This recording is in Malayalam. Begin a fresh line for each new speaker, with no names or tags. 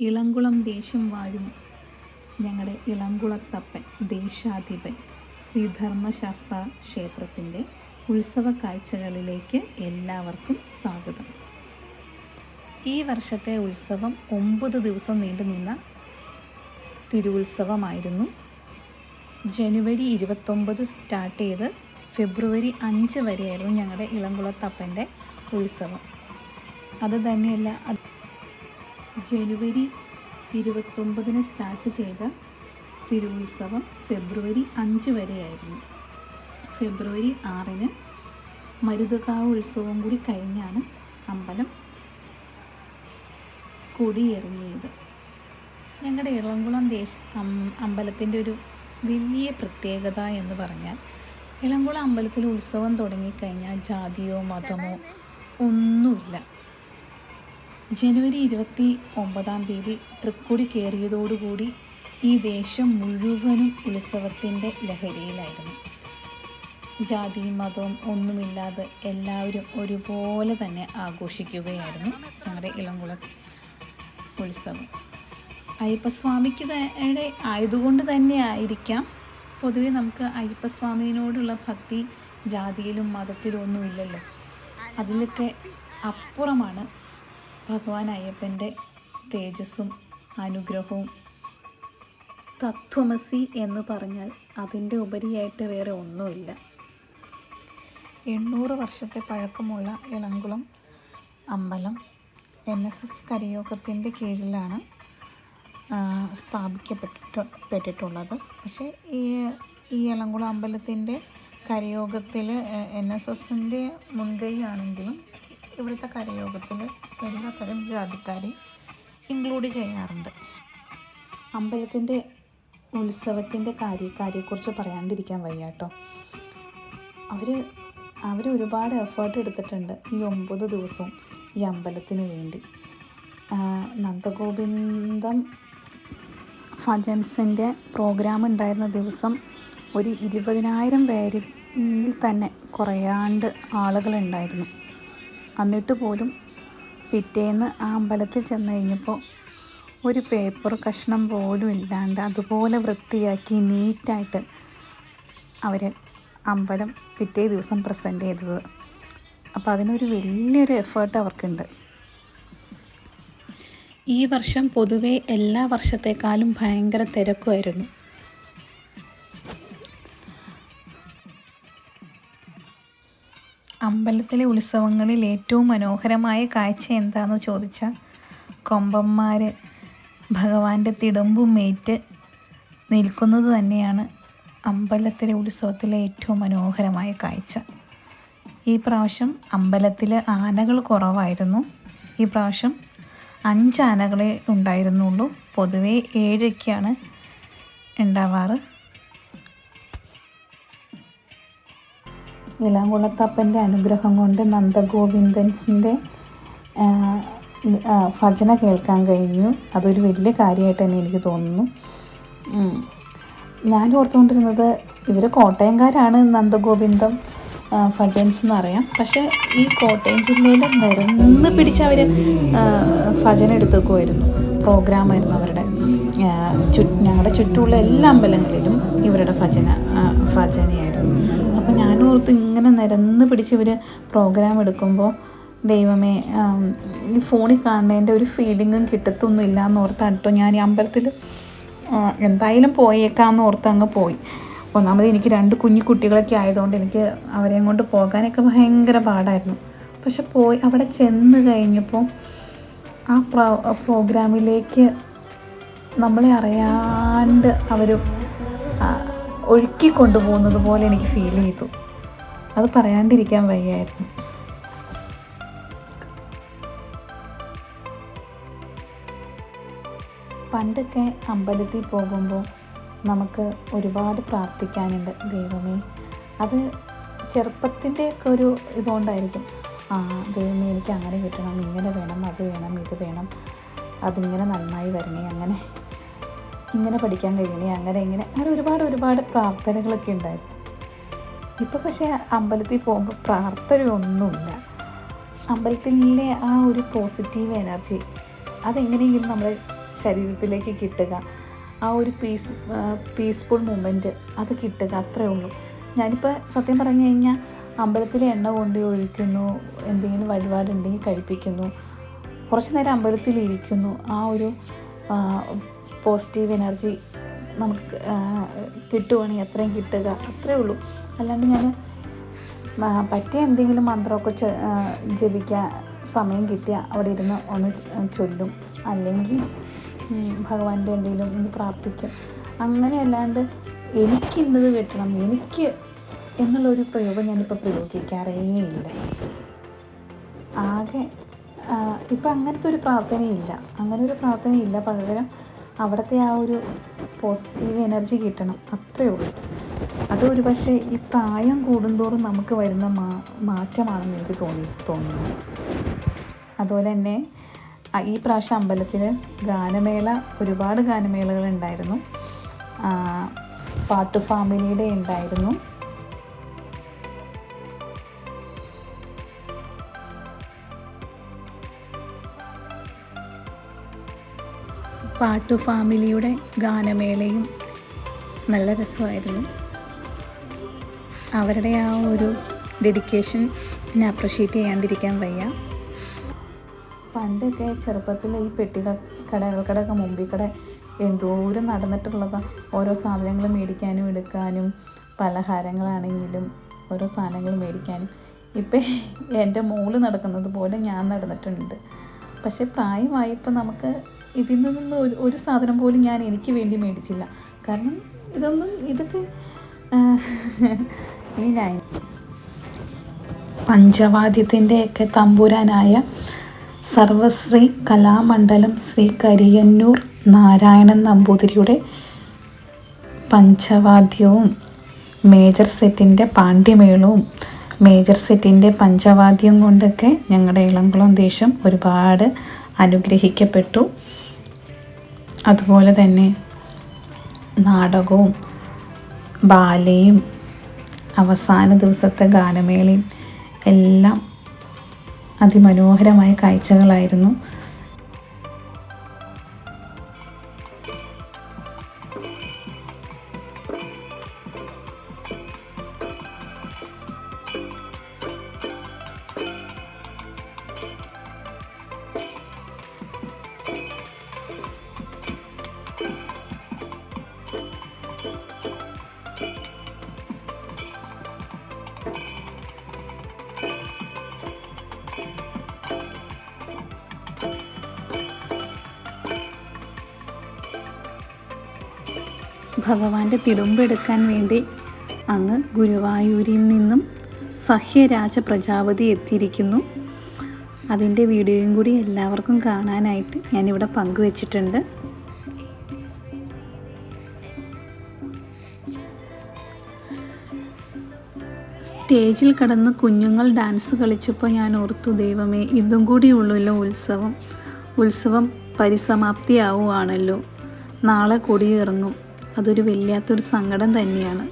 ഇളംകുളം ദേശം വാഴും ഞങ്ങളുടെ ഇളംകുളത്തപ്പൻ ദേശാധിപൻ ശ്രീധർമ്മശാസ്ത്ര ക്ഷേത്രത്തിൻ്റെ ഉത്സവ കാഴ്ചകളിലേക്ക് എല്ലാവർക്കും സ്വാഗതം. ഈ വർഷത്തെ ഉത്സവം 9 ദിവസം നീണ്ടുനിന്ന തിരുവുത്സവമായിരുന്നു. ജനുവരി 29 സ്റ്റാർട്ട് ചെയ്ത് ഫെബ്രുവരി 5 വരെയായിരുന്നു ഞങ്ങളുടെ ഇളംകുളത്തപ്പൻ്റെ ഉത്സവം. അത് തന്നെയല്ല, ജനുവരി 29 സ്റ്റാർട്ട് ചെയ്ത തിരുവുത്സവം ഫെബ്രുവരി 5 വരെയായിരുന്നു. ഫെബ്രുവരി 6 മരുതകാവ് ഉത്സവം കൂടി കഴിഞ്ഞാണ് അമ്പലം കൊടിയിറങ്ങിയത്. ഞങ്ങളുടെ ഇളംകുളം അമ്പലത്തിൻ്റെ ഒരു വലിയ പ്രത്യേകത എന്ന് പറഞ്ഞാൽ, ഇളംകുളം അമ്പലത്തിൽ ഉത്സവം തുടങ്ങിക്കഴിഞ്ഞാൽ ജാതിയോ മതമോ ഒന്നുമില്ല. ജനുവരി 29 തൃക്കൊടി കയറിയതോടുകൂടി ഈ ദേശം മുഴുവനും ഉത്സവത്തിൻ്റെ ലഹരിയിലായിരുന്നു. ജാതിയും മതവും ഒന്നുമില്ലാതെ എല്ലാവരും ഒരുപോലെ തന്നെ ആഘോഷിക്കുകയായിരുന്നു ഞങ്ങളുടെ ഇളംകുളം ഉത്സവം. അയ്യപ്പസ്വാമിക്ക് ആയതുകൊണ്ട് തന്നെ ആയിരിക്കാം പൊതുവെ നമുക്ക് അയ്യപ്പസ്വാമിയോടുള്ള ഭക്തി ജാതിയിലും മതത്തിലും ഒന്നുമില്ലല്ലോ. അതിലൊക്കെ അപ്പുറമാണ് ഭഗവാൻ അയ്യപ്പൻ്റെ തേജസ്സും അനുഗ്രഹവും. തത്വമസി എന്ന് പറഞ്ഞാൽ അതിൻ്റെ ഉപരിയായിട്ട് വേറെ ഒന്നുമില്ല. 800 വർഷത്തെ പഴക്കമുള്ള ഇളംകുളം അമ്പലം NSS കരയോഗത്തിൻ്റെ കീഴിലാണ് സ്ഥാപിക്കപ്പെട്ടിട്ടുള്ളത്. പക്ഷേ ഈ ഇളംകുളം അമ്പലത്തിൻ്റെ കരയോഗത്തിൽ NSSൻ്റെ മുൻകൈ ആണെങ്കിലും ഇവിടുത്തെ കരയോഗത്തിൽ എല്ലാത്തരം ജാതിക്കാരെയും ഇൻക്ലൂഡ് ചെയ്യാറുണ്ട്. അമ്പലത്തിൻ്റെ ഉത്സവത്തിൻ്റെ കാര്യത്തെക്കുറിച്ച് പറയാണ്ടിരിക്കാൻ വയ്യ കേട്ടോ. അവർ ഒരുപാട് എഫേർട്ട് എടുത്തിട്ടുണ്ട് ഈ 9 ദിവസവും ഈ അമ്പലത്തിന് വേണ്ടി. നന്ദഗോവിന്ദം ഭജൻസിൻ്റെ പ്രോഗ്രാം ഉണ്ടായിരുന്ന ദിവസം ഒരു 20,000 പേരിൽ തന്നെ കുറയാണ്ട് ആളുകളുണ്ടായിരുന്നു. എന്നിട്ട് പോലും പിറ്റേന്ന് ആ അമ്പലത്തിൽ ചെന്ന് കഴിഞ്ഞപ്പോൾ ഒരു പേപ്പർ കഷ്ണം പോലും ഇല്ലാണ്ട് അതുപോലെ വൃത്തിയാക്കി നീറ്റായിട്ട് അവർ അമ്പലം പിറ്റേ ദിവസം പ്രസൻറ്റ് ചെയ്തത്. അപ്പോൾ അതിനൊരു വലിയൊരു എഫേർട്ട് അവർക്കുണ്ട്. ഈ വർഷം പൊതുവെ എല്ലാ വർഷത്തേക്കാളും ഭയങ്കര തിരക്കുമായിരുന്നു. അമ്പലത്തിലെ ഉത്സവങ്ങളിൽ ഏറ്റവും മനോഹരമായ കാഴ്ച എന്താണെന്ന് ചോദിച്ചാൽ, കൊമ്പന്മാർ ഭഗവാന്റെ തിടമ്പുമേറ്റ് നിൽക്കുന്നത് തന്നെയാണ് അമ്പലത്തിലെ ഉത്സവത്തിലെ ഏറ്റവും മനോഹരമായ കാഴ്ച. ഈ പ്രാവശ്യം അമ്പലത്തിൽ ആനകൾ കുറവായിരുന്നു. ഈ പ്രാവശ്യം 5 ആനകളെ ഉണ്ടായിരുന്നുള്ളൂ. പൊതുവേ 7 ഉണ്ടാവാറ്. ഇളംകുളത്തപ്പൻ്റെ അനുഗ്രഹം കൊണ്ട് നന്ദഗോവിന്ദൻസിൻ്റെ ഭജന കേൾക്കാൻ കഴിഞ്ഞു. അതൊരു വലിയ കാര്യമായിട്ട് തന്നെ എനിക്ക് തോന്നുന്നു. ഞാൻ ഓർത്തുകൊണ്ടിരുന്നത് ഇവർ കോട്ടയംകാരാണ് നന്ദഗോവിന്ദം ഭജൻസ് എന്നറിയാം. പക്ഷേ ഈ കോട്ടയം ജില്ലയിൽ നിരന്ന് പിടിച്ച് അവർ ഭജന എടുത്തേക്കുമായിരുന്നു. പ്രോഗ്രാമായിരുന്നു അവരുടെ. ഞങ്ങളുടെ ചുറ്റുമുള്ള എല്ലാ അമ്പലങ്ങളിലും ഇവരുടെ ഭജനയായിരുന്നു. അപ്പോൾ ഞാൻ ഓർത്തു, ഇങ്ങനെ നിരന്ന് പിടിച്ച് ഇവർ പ്രോഗ്രാം എടുക്കുമ്പോൾ ദൈവമേ, ഈ ഫോണിൽ കാണുന്നതിൻ്റെ ഒരു ഫീലിങ്ങും കിട്ടത്തൊന്നുമില്ല എന്ന് ഓർത്താണ് കേട്ടോ ഞാൻ ഈ അമ്പലത്തിൽ എന്തായാലും പോയേക്കാമെന്ന് ഓർത്ത് അങ്ങ് പോയി. ഒന്നാമത് എനിക്ക് 2 കുഞ്ഞു കുട്ടികളൊക്കെ ആയതുകൊണ്ട് എനിക്ക് അവരെയും കൊണ്ട് പോകാനൊക്കെ ഭയങ്കര പാടായിരുന്നു. പക്ഷെ അവിടെ ചെന്ന് കഴിഞ്ഞപ്പോൾ ആ പ്രോഗ്രാമിലേക്ക് നമ്മളെ അറിയാണ്ട് അവർ ഒഴുക്കി കൊണ്ടുപോകുന്നത് പോലെ എനിക്ക് ഫീൽ ചെയ്തു. അത് പറയാണ്ടിരിക്കാൻ വയ്യായിരുന്നു. പണ്ടൊക്കെ അമ്പലത്തിൽ പോകുമ്പോൾ നമുക്ക് ഒരുപാട് പ്രാർത്ഥിക്കാനുണ്ട്. ദൈവമേ, അത് ചെറുപ്പത്തിൻ്റെയൊക്കെ ഒരു ഇതുകൊണ്ടായിരിക്കും. ദൈവമേ, എനിക്ക് അങ്ങനെ കിട്ടണം, ഇങ്ങനെ വേണം, അത് വേണം, ഇത് വേണം, അതിങ്ങനെ നന്നായി വരണേ, ഇങ്ങനെ പഠിക്കാൻ കഴിയണേ, അങ്ങനെ ഒരുപാട് പ്രാർത്ഥനകളൊക്കെ ഉണ്ടായിരുന്നു. ഇപ്പോൾ പക്ഷേ അമ്പലത്തിൽ പോകുമ്പോൾ പ്രാർത്ഥനയൊന്നുമില്ല. അമ്പലത്തിലെ ആ ഒരു പോസിറ്റീവ് എനർജി അതെങ്ങനെയെങ്കിലും നമ്മളെ ശരീരത്തിലേക്ക് കിട്ടുക, ആ ഒരു പീസ്ഫുൾ മൊമെൻറ്റ് അത് കിട്ടുക, അത്രേ ഉള്ളൂ. ഞാനിപ്പോൾ സത്യം പറഞ്ഞു കഴിഞ്ഞാൽ അമ്പലത്തിൽ എണ്ണ കൊണ്ട് ഒഴിക്കുന്നു, എന്തെങ്കിലും വഴിപാടുണ്ടെങ്കിൽ കഴിപ്പിക്കുന്നു, കുറച്ച് നേരം അമ്പലത്തിലിരിക്കുന്നു, ആ ഒരു പോസിറ്റീവ് എനർജി നമുക്ക് കിട്ടുവാണെങ്കിൽ അത്രയും കിട്ടുക, അത്രേ ഉള്ളൂ. അല്ലാണ്ട് ഞാൻ പറ്റിയ എന്തെങ്കിലും മന്ത്രമൊക്കെ ജപിക്കാൻ സമയം കിട്ടിയാൽ അവിടെ ഇരുന്ന് ഒന്ന് ചൊല്ലും, അല്ലെങ്കിൽ ഭഗവാന്റെ എന്തെങ്കിലും ഒന്ന് പ്രാർത്ഥിക്കും. അങ്ങനെ അല്ലാണ്ട് എനിക്ക് ഇന്നത് കിട്ടണം, എനിക്ക് എന്നുള്ളൊരു പ്രയോഗം ഞാനിപ്പോൾ പ്രയോഗിക്കാറേ ഇല്ല. ആകെ ഇപ്പം അങ്ങനത്തെ ഒരു പ്രാർത്ഥനയില്ല. പകരം അവിടുത്തെ ആ ഒരു പോസിറ്റീവ് എനർജി കിട്ടണം, അത്രയേ ഉള്ളൂ. അതൊരു പക്ഷേ ഈ പ്രായം കൂടുന്തോറും നമുക്ക് വരുന്ന മാറ്റമാണെന്ന് എനിക്ക് തോന്നുന്നു. അതുപോലെ തന്നെ ഈ പ്രാവശ്യം അമ്പലത്തിൽ ഗാനമേള, ഒരുപാട് ഗാനമേളകൾ ഉണ്ടായിരുന്നു. പാട്ടു ഫാമിലിയുടെ ഉണ്ടായിരുന്നു. പാട്ടു ഫാമിലിയുടെ ഗാനമേളയും നല്ല രസമായിരുന്നു. അവരുടെ ആ ഒരു ഡെഡിക്കേഷൻ അപ്രിഷ്യേറ്റ് ചെയ്യാണ്ടിരിക്കാൻ വയ്യ. പണ്ടൊക്കെ ചെറുപ്പത്തിൽ ഈ കടകൾക്കടയൊക്കെ മുമ്പിൽ കൂടെ എന്തോരം നടന്നിട്ടുള്ളതാണ്. ഓരോ സാധനങ്ങൾ മേടിക്കാനും എടുക്കാനും, പലഹാരങ്ങളാണെങ്കിലും ഓരോ സാധനങ്ങൾ മേടിക്കാനും. ഇപ്പം എൻ്റെ മോള് നടക്കുന്നത് പോലെ ഞാൻ നടന്നിട്ടുണ്ട്. പക്ഷേ പ്രായമായപ്പോൾ നമുക്ക് ഇതിൽ നിന്നൊന്നും ഒരു സാധനം പോലും ഞാൻ എനിക്ക് വേണ്ടി മേടിച്ചില്ല. കാരണം ഇതൊക്കെ ഇനി ഞാൻ പഞ്ചവാദ്യത്തിൻ്റെയൊക്കെ തമ്പുരാനായ സർവശ്രീ കലാമണ്ഡലം ശ്രീ കരിയന്നൂർ നാരായണൻ നമ്പൂതിരിയുടെ പഞ്ചവാദ്യവും, മേജർ സെറ്റിൻ്റെ പാണ്ഡ്യമേളവും, മേജർ സെറ്റിൻ്റെ പഞ്ചവാദ്യം കൊണ്ടൊക്കെ ഞങ്ങളുടെ ഇളംകുളം ദേശം ഒരുപാട് അനുഗ്രഹിക്കപ്പെട്ടു. അതുപോലെ തന്നെ നാടകവും ബാലയും അവസാന ദിവസത്തെ ഗാനമേളയും എല്ലാം അതിമനോഹരമായ കാഴ്ചകളായിരുന്നു. ഭഗവാന്റെ തിടുമ്പെടുക്കാൻ വേണ്ടി അങ്ങ് ഗുരുവായൂരിൽ നിന്നും സഹ്യരാജ പ്രജാപതി എത്തിയിരിക്കുന്നു. അതിൻ്റെ വീഡിയോയും കൂടി എല്ലാവർക്കും കാണാനായിട്ട് ഞാനിവിടെ പങ്കുവച്ചിട്ടുണ്ട്. സ്റ്റേജിൽ കടന്ന് കുഞ്ഞുങ്ങൾ ഡാൻസ് കളിച്ചപ്പോൾ ഞാൻ ഓർത്തു, ദൈവമേ, ഇതും കൂടി ഉള്ളല്ലോ ഉത്സവം പരിസമാപ്തിയാവുകയാണല്ലോ. നാളെ കൊടിയിറങ്ങും. അതൊരു വല്ലാത്തൊരു സങ്കടം തന്നെയാണ്.